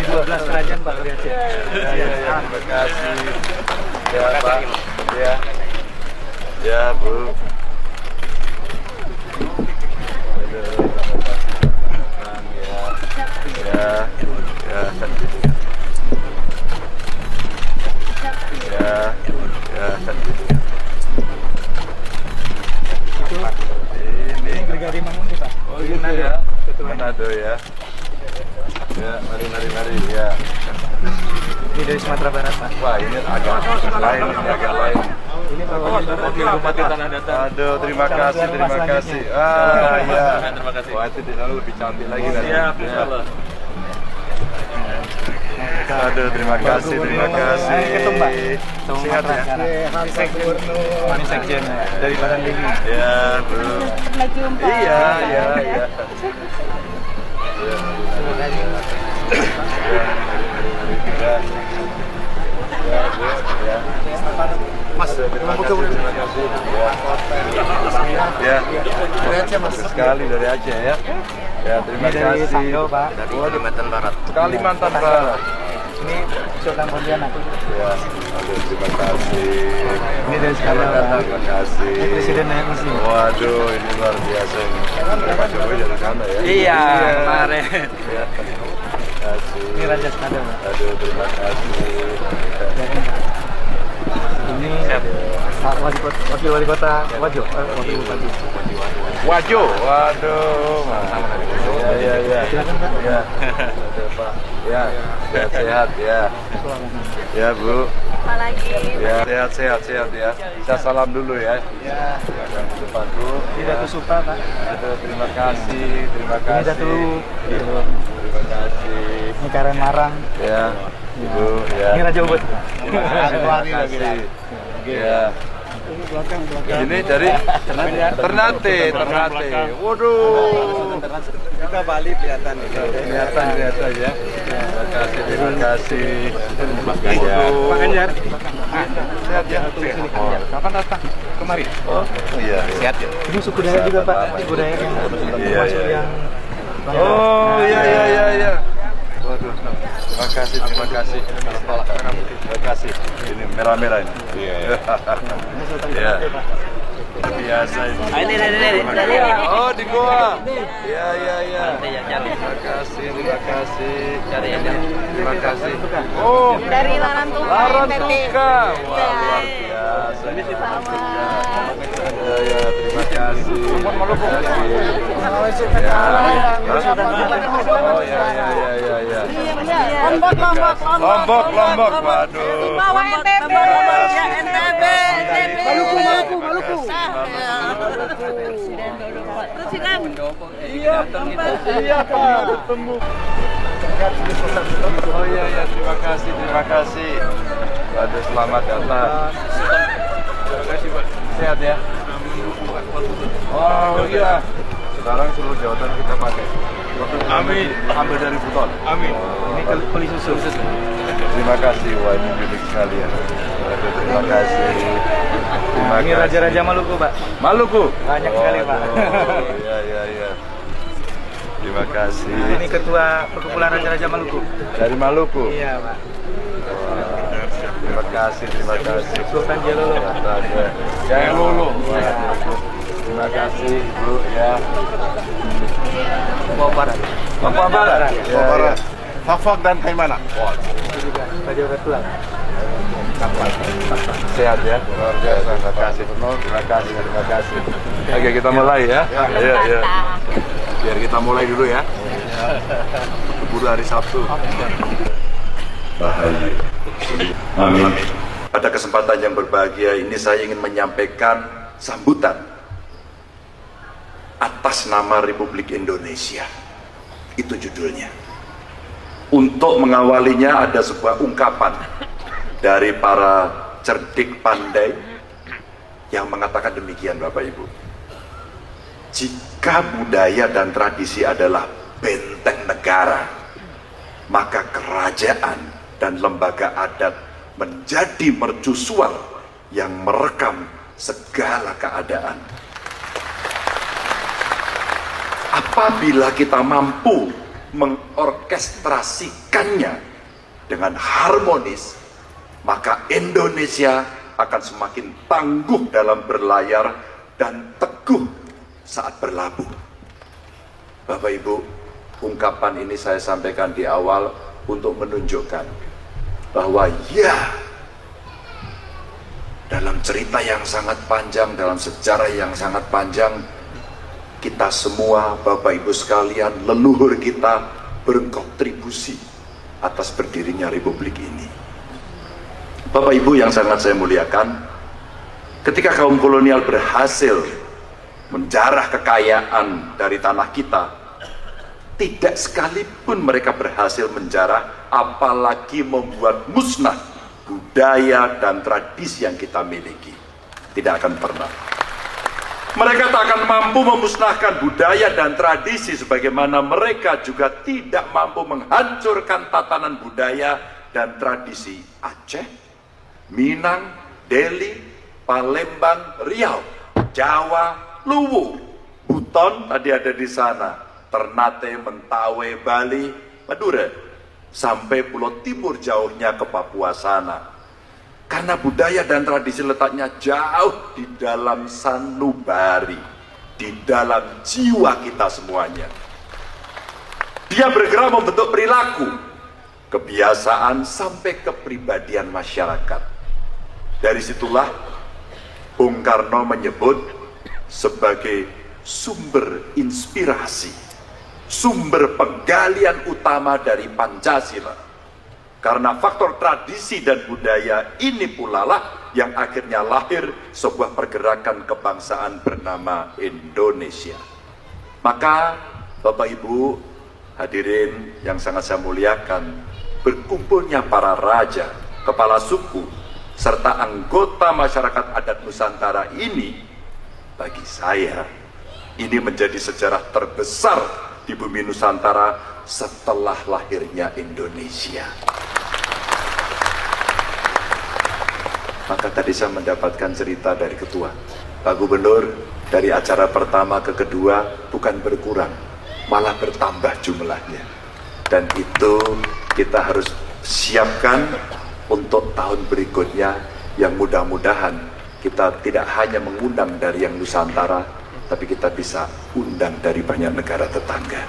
12 kerajaan Pak dari Aceh. Ya, terima kasih. Ya Pak. Ya. Ya Bu. Ini Brigade Mangunkusumo Pak. oh gitu ya, Manado ya. Ya, mari ya. Ini dari Sumatera Barat Pak. Wah ini agak lain, ini agak lain. Ini Pak Wakil Bupati Tanah Datar. Aduh, terima kasih. Ya. Terima kasih. Wah itu di sana lebih cantik lagi kan. Siap, insyaallah. Aduh, terima kasih. Ketum Pak. Sehat ya. Ini sekjen dari Badan Tinggi. Ya, Bu. Iya. Mas, terima kasih. Ya, dari Aceh Mas. Sekali dari Aceh ya. Ya, terima Dari kasih. Sanggau Pak. Dari Kalimantan Barat. Kalimantan Barat. Ini Sultan Pontianak. Ya, aduh, terima kasih. Ini dari Sanggau Pak. Terima kasih. Ini Presiden Rakyat Muslim. Waduh, ini luar biasa ini. Pak Jokowi dari sana ya. Iya, kemarin. Ya. Terima kasih. Ini Raja Skada Pak. Aduh, terima kasih. Ini Wakil Wali Kota Wajo, Wakil Bupati. Wajo, waduh, ya. Silakan Pak. Ya, Pak. Ya, sehat ya. Ya Bu. Ya, sehat ya. Saya salam dulu ya. Ya. Silakan ke depan Bu. Ini Datu Supa Pak. Aduh, terima kasih. Ini Datu. Terima kasih. Ini Karen Marang. Ya, Ibu. Ya. Ini Raja Ubud. Terima kasih. Ya. Ini dari Ternate. Waduh. Kita Bali kelihatan ini. Kelihatan ya. Terima kasih. Ya. Pak Ganjar. Sehat ya. Kapan datang? Kemarin. Oh, iya. Sehat ya. Ini suku Dayak juga Pak. Suku Dayak yang termasuk yang. Oh, iya. Waduh. Terima kasih. Terima kasih. Ini merah-merah ini. Iya. Ya. Biasa ini. Ini. Oh, di Goa. Iya. Terima kasih. Terima kasih. Oh, Dari Larantuka. Larantuka. Wah, luar biasa. Ini sih Larantuka. Ya, terima kasih. Oh, ya. Lombok. Waduh. Bawa NTB. NTB. Maluku. Presiden. Iya Pak, bertemu. Oh iya, terima kasih. Waduh, selamat datang. Terima kasih Pak. Sehat ya. Oh iya. Sekarang seluruh jawatan kita pakai. Amin. Ambil dari Buton. Amin. Ini kuli susu. Terima kasih, wah ini unik sekali ya. Waduh, terima kasih. Ini Raja-Raja Maluku Pak. Maluku. Banyak sekali Pak. Iya. Terima kasih. Ini Ketua Perkumpulan Raja-Raja Maluku. Dari Maluku. Iya Pak. Terima kasih. Sultan Jalolo. Jalolo. Terima kasih Bu ya. Papua Barat. Papua Barat. Fak dan Kaimana. Raja Ketua. Sehat ya. Luar biasa. Terima kasih. Oke, kita mulai ya. Ayo. Biar kita mulai dulu ya. Keburu hari Sabtu. Bahagia. Amin. Pada kesempatan yang berbahagia ini saya ingin menyampaikan sambutan atas nama Republik Indonesia. Itu judulnya. Untuk mengawalinya ada sebuah ungkapan dari para cerdik pandai yang mengatakan demikian Bapak Ibu. Jika budaya dan tradisi adalah benteng negara, maka kerajaan dan lembaga adat menjadi mercusuar yang merekam segala keadaan. Apabila kita mampu mengorkestrasikannya dengan harmonis, maka Indonesia akan semakin tangguh dalam berlayar dan teguh saat berlabuh. Bapak Ibu, ungkapan ini saya sampaikan di awal untuk menunjukkan bahwa ya, dalam cerita yang sangat panjang, dalam sejarah yang sangat panjang, kita semua, Bapak Ibu sekalian, leluhur kita berkontribusi atas berdirinya Republik ini. Bapak Ibu yang sangat saya muliakan, ketika kaum kolonial berhasil menjarah kekayaan dari tanah kita, tidak sekalipun mereka berhasil menjarah, apalagi membuat musnah budaya dan tradisi yang kita miliki. Tidak akan pernah. Mereka tak akan mampu memusnahkan budaya dan tradisi, sebagaimana mereka juga tidak mampu menghancurkan tatanan budaya dan tradisi Aceh, Minang, Deli, Palembang, Riau, Jawa, Luwu, Buton tadi ada di sana, Ternate, Mentawai, Bali, Madura, sampai Pulau Timur jauhnya ke Papua sana. Karena budaya dan tradisi letaknya jauh di dalam sanubari, di dalam jiwa kita semuanya. Dia bergerak membentuk perilaku, kebiasaan sampai kepribadian masyarakat. Dari situlah Bung Karno menyebut sebagai sumber inspirasi, sumber penggalian utama dari Pancasila. Karena faktor tradisi dan budaya ini pula lah yang akhirnya lahir sebuah pergerakan kebangsaan bernama Indonesia. Maka Bapak Ibu hadirin yang sangat saya muliakan, berkumpulnya para raja, kepala suku, serta anggota masyarakat adat Nusantara ini, bagi saya ini menjadi sejarah terbesar di bumi Nusantara setelah lahirnya Indonesia. Maka tadi saya mendapatkan cerita dari ketua, Pak Gubernur, dari acara pertama ke kedua bukan berkurang, malah bertambah jumlahnya. Dan itu kita harus siapkan untuk tahun berikutnya, yang mudah-mudahan kita tidak hanya mengundang dari yang Nusantara, tapi kita bisa undang dari banyak negara tetangga.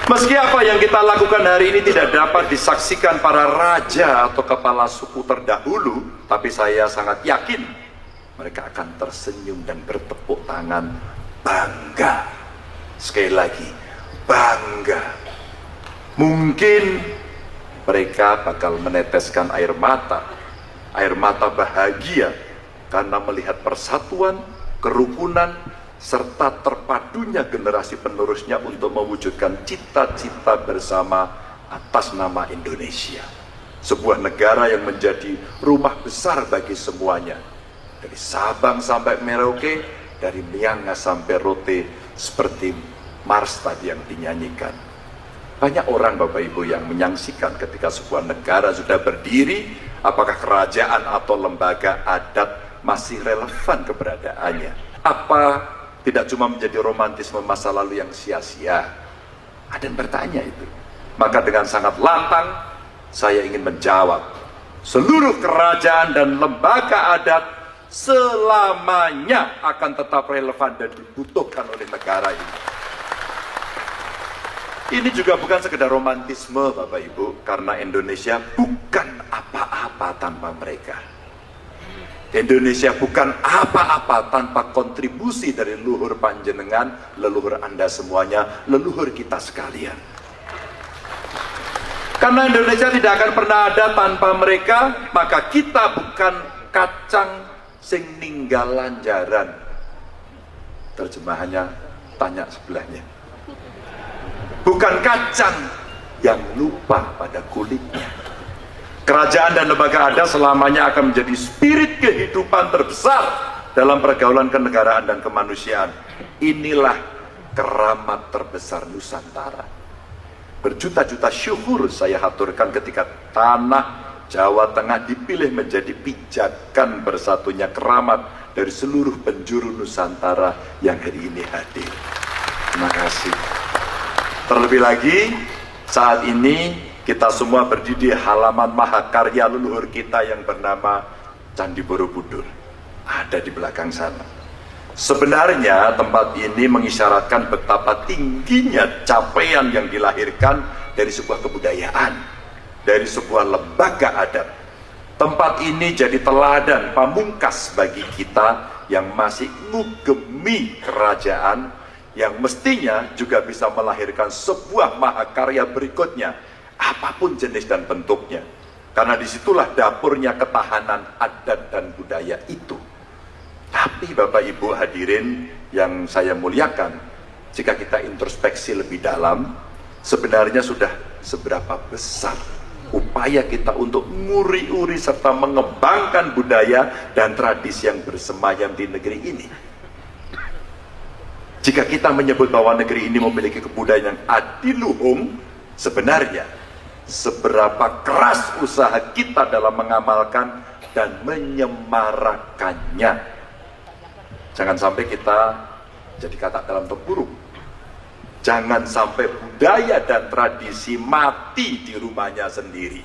Meski apa yang kita lakukan hari ini tidak dapat disaksikan para raja atau kepala suku terdahulu, tapi saya sangat yakin mereka akan tersenyum dan bertepuk tangan bangga. Sekali lagi, bangga. Mungkin mereka bakal meneteskan air mata bahagia karena melihat persatuan, kerukunan, serta terpadunya generasi penerusnya untuk mewujudkan cita-cita bersama atas nama Indonesia. Sebuah negara yang menjadi rumah besar bagi semuanya. Dari Sabang sampai Merauke, dari Miangas sampai Rote, seperti Mars tadi yang dinyanyikan. Banyak orang Bapak Ibu yang menyaksikan ketika sebuah negara sudah berdiri, apakah kerajaan atau lembaga adat masih relevan keberadaannya. Apa tidak cuma menjadi romantisme masa lalu yang sia-sia? Ada yang bertanya itu. Maka dengan sangat lantang saya ingin menjawab, seluruh kerajaan dan lembaga adat selamanya akan tetap relevan dan dibutuhkan oleh negara ini. Ini juga bukan sekedar romantisme Bapak Ibu, karena Indonesia bukan apa-apa tanpa mereka. Indonesia bukan apa-apa tanpa kontribusi dari leluhur panjenengan, leluhur Anda semuanya, leluhur kita sekalian. Karena Indonesia tidak akan pernah ada tanpa mereka, maka kita bukan kacang sing ninggalan jaran. Terjemahannya tanya sebelahnya. Bukan kacang yang lupa pada kulitnya. Kerajaan dan lembaga adat selamanya akan menjadi spirit kehidupan terbesar dalam pergaulan kenegaraan dan kemanusiaan. Inilah keramat terbesar Nusantara. Berjuta-juta syukur saya haturkan ketika tanah Jawa Tengah dipilih menjadi pijakan bersatunya keramat dari seluruh penjuru Nusantara yang hari ini hadir. Terima kasih. Terlebih lagi, saat ini kita semua berdiri di halaman mahakarya leluhur kita yang bernama Candi Borobudur. Ada di belakang sana. Sebenarnya tempat ini mengisyaratkan betapa tingginya capaian yang dilahirkan dari sebuah kebudayaan, dari sebuah lembaga adat. Tempat ini jadi teladan pamungkas bagi kita yang masih ngugemi kerajaan, yang mestinya juga bisa melahirkan sebuah mahakarya berikutnya, apapun jenis dan bentuknya. Karena disitulah dapurnya ketahanan adat dan budaya itu. Tapi Bapak Ibu hadirin yang saya muliakan, jika kita introspeksi lebih dalam, sebenarnya sudah seberapa besar upaya kita untuk nguri-uri serta mengembangkan budaya dan tradisi yang bersemayam di negeri ini. Jika kita menyebut bahwa negeri ini memiliki kebudayaan yang adiluhung, sebenarnya seberapa keras usaha kita dalam mengamalkan dan menyemarakannya. Jangan sampai kita jadi kata dalam tempurung. Jangan sampai budaya dan tradisi mati di rumahnya sendiri.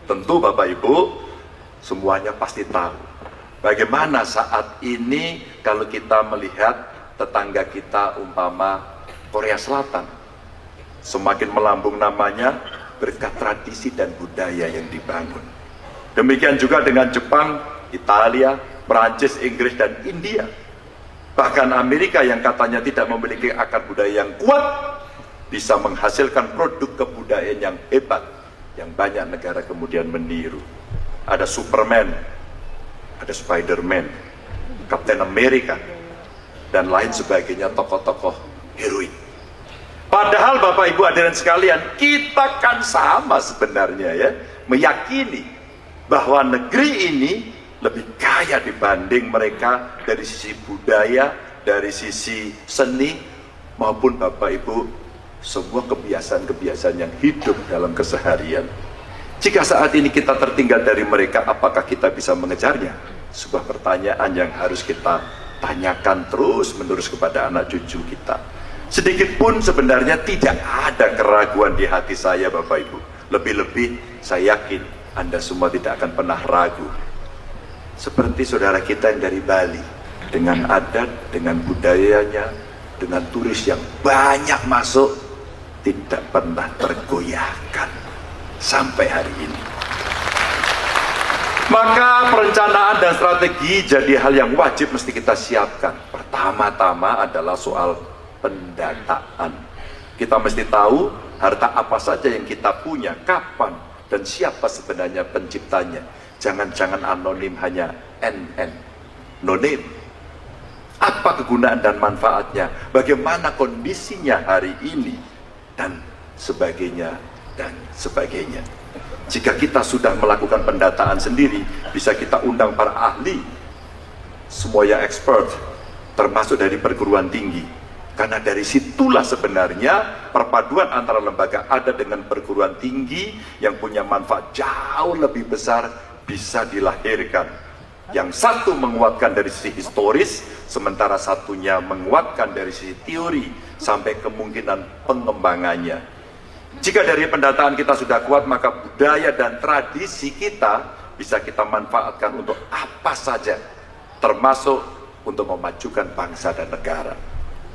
Tentu Bapak Ibu semuanya pasti tahu bagaimana saat ini kalau kita melihat tetangga kita umpama Korea Selatan, semakin melambung namanya berkat tradisi dan budaya yang dibangun. Demikian juga dengan Jepang, Italia, Perancis, Inggris, dan India. Bahkan Amerika yang katanya tidak memiliki akar budaya yang kuat bisa menghasilkan produk kebudayaan yang hebat yang banyak negara kemudian meniru. Ada Superman, ada Spiderman, Captain America, dan lain sebagainya, tokoh-tokoh heroik. Padahal Bapak Ibu hadirin sekalian, kita kan sama sebenarnya ya, meyakini bahwa negeri ini lebih kaya dibanding mereka dari sisi budaya, dari sisi seni, maupun Bapak Ibu semua kebiasaan-kebiasaan yang hidup dalam keseharian. Jika saat ini kita tertinggal dari mereka, apakah kita bisa mengejarnya? Sebuah pertanyaan yang harus kita tanyakan terus-menerus kepada anak cucu kita. Sedikit pun sebenarnya tidak ada keraguan di hati saya Bapak Ibu. Lebih-lebih saya yakin Anda semua tidak akan pernah ragu. Seperti saudara kita yang dari Bali, dengan adat, dengan budayanya, dengan turis yang banyak masuk, tidak pernah tergoyahkan sampai hari ini. Maka perencanaan dan strategi jadi hal yang wajib mesti kita siapkan. Pertama-tama adalah soal pendataan. Kita mesti tahu harta apa saja yang kita punya, kapan, dan siapa sebenarnya penciptanya. Jangan-jangan anonim, hanya NN, no name. Apa kegunaan dan manfaatnya? Bagaimana kondisinya hari ini? Dan sebagainya, dan sebagainya. Jika kita sudah melakukan pendataan sendiri, bisa kita undang para ahli, semua yang expert, termasuk dari perguruan tinggi. Karena dari situlah sebenarnya perpaduan antara lembaga adat dengan perguruan tinggi yang punya manfaat jauh lebih besar bisa dilahirkan. Yang satu menguatkan dari sisi historis, sementara satunya menguatkan dari sisi teori sampai kemungkinan pengembangannya. Jika dari pendataan kita sudah kuat, maka budaya dan tradisi kita bisa kita manfaatkan untuk apa saja, termasuk untuk memajukan bangsa dan negara.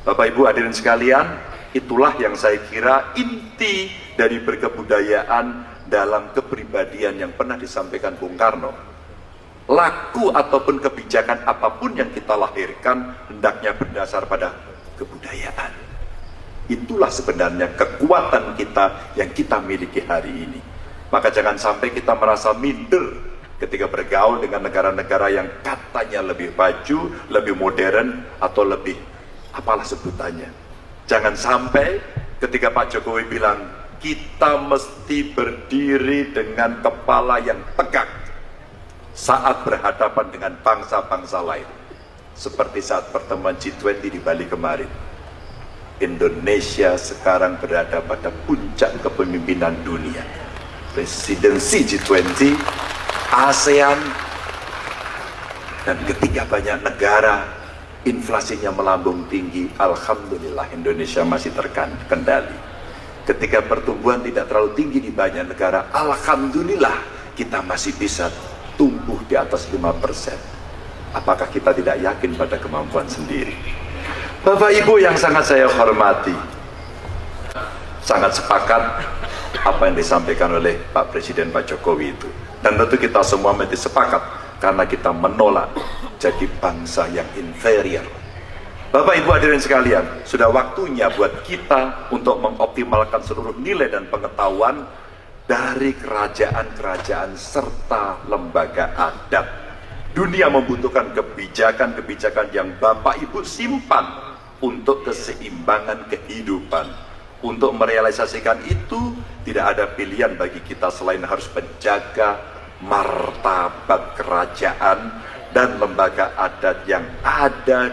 Bapak Ibu hadirin sekalian, itulah yang saya kira inti dari berkebudayaan dalam kepribadian yang pernah disampaikan Bung Karno. Laku ataupun kebijakan apapun yang kita lahirkan hendaknya berdasar pada kebudayaan. Itulah sebenarnya kekuatan kita yang kita miliki hari ini. Maka jangan sampai kita merasa minder ketika bergaul dengan negara-negara yang katanya lebih maju, lebih modern, atau lebih apalah sebutannya. Jangan sampai ketika Pak Jokowi bilang kita mesti berdiri dengan kepala yang tegak saat berhadapan dengan bangsa-bangsa lain. Seperti saat pertemuan G20 di Bali kemarin. Indonesia sekarang berada pada puncak kepemimpinan dunia. Presidensi G20, ASEAN, dan ketika banyak negara inflasinya melambung tinggi, alhamdulillah Indonesia masih terkendali. ketika pertumbuhan tidak terlalu tinggi di banyak negara, alhamdulillah kita masih bisa tumbuh di atas 5%. Apakah kita tidak yakin pada kemampuan sendiri? Bapak Ibu yang sangat saya hormati, sangat sepakat apa yang disampaikan oleh Pak Presiden Pak Jokowi itu. Dan tentu kita semua mesti sepakat karena kita menolak jadi bangsa yang inferior. Bapak Ibu hadirin sekalian, sudah waktunya buat kita untuk mengoptimalkan seluruh nilai dan pengetahuan dari kerajaan-kerajaan serta lembaga adat. Dunia membutuhkan kebijakan-kebijakan yang Bapak Ibu simpan untuk keseimbangan kehidupan. Untuk merealisasikan itu, tidak ada pilihan bagi kita selain harus menjaga martabat kerajaan dan lembaga adat yang ada